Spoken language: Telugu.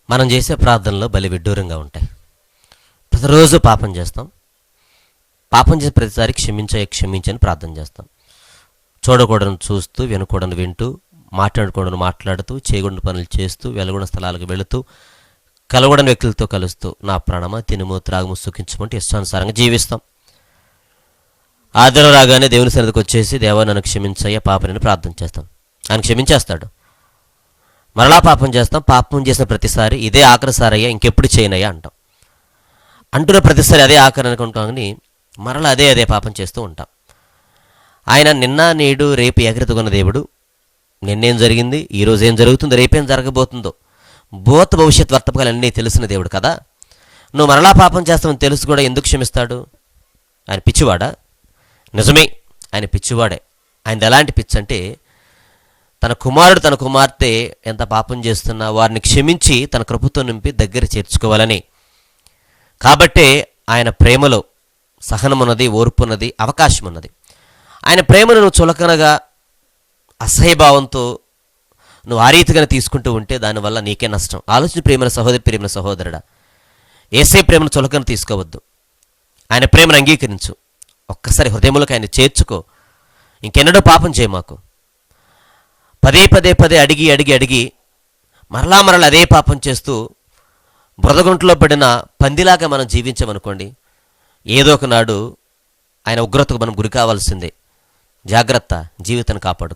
మనం చేసే ప్రార్థనలో బలి విడ్డూరంగా ఉంటాయి. ప్రతిరోజు పాపం చేస్తాం. పాపం చేసే ప్రతిసారి క్షమించని ప్రార్థన చేస్తాం. చూడకూడని చూస్తూ, వినకూడని వింటూ, మాట్లాడకూడని మాట్లాడుతూ, చేయకూడని పనులు చేస్తూ, వెళ్ళకూడని స్థలాలకు వెళుతూ, కలవడని వ్యక్తులతో కలుస్తూ, నా ప్రాణమా తినుము త్రాగుము సుఖించమంటే ఇష్టానుసారంగా జీవిస్తాం. ఆదివారం రాగానే దేవుని సన్నిధికి వచ్చేసి, దేవా నన్ను క్షమించయ్యా పాపని ప్రార్థన చేస్తాం. ఆయన క్షమించేస్తాడు. మరలా పాపం చేస్తాం. పాపం చేసిన ప్రతిసారి ఇదే ఆఖరిసారి అయ్యా, ఇంకెప్పుడు చేయనయ్యా అంటాం. అంటున్న ప్రతిసారి అదే ఆఖరి అనుకుంటాం, కానీ మరలా అదే పాపం చేస్తూ ఉంటాం. ఆయన నిన్న నేడు రేపు ఏకరీతిగా దేవుడు. నిన్నేం జరిగింది, ఈరోజు ఏం జరుగుతుందో, రేపేం జరగబోతుందో, భవిష్యత్ వర్తమానాలన్నీ తెలిసిన దేవుడు కదా. నువ్వు మరలా పాపం చేస్తామని తెలుసు కూడా ఎందుకు క్షమిస్తాడు? ఆయన పిచ్చివాడా? నిజమే, ఆయన పిచ్చివాడే. ఆయనది ఎలాంటి పిచ్చి అంటే, తన కుమారుడు తన కుమార్తె ఎంత పాపం చేస్తున్నా వారిని క్షమించి తన కృపతో నింపి దగ్గర చేర్చుకోవాలని. కాబట్టే ఆయన ప్రేమలో సహనం ఉన్నది, ఓర్పు ఉన్నది, అవకాశం ఉన్నది. ఆయన ప్రేమను నువ్వు చులకనగా అసహ్యభావంతో నువ్వు ఆ రీతిగానే తీసుకుంటూ ఉంటే దానివల్ల నీకే నష్టం. ఆలోచన ప్రేమల సహోదరి, ప్రేమల సహోదరుడా, ఏసే ప్రేమను చులకన తీసుకోవద్దు. ఆయన ప్రేమను అంగీకరించు. ఒక్కసారి హృదయంలోకి ఆయన చేర్చుకో. ఇంకెన్నడూ పాపం చేయ మాకు. పదే అడిగి మరలా అదే పాపం చేస్తూ బురదగుంటలో పడిన పందిలాగా మనం జీవించామనుకోండి, ఏదో ఒకనాడు ఆయన ఉగ్రతకు మనం గురి కావాల్సిందే. జాగ్రత్త, జీవితాన్ని కాపాడు.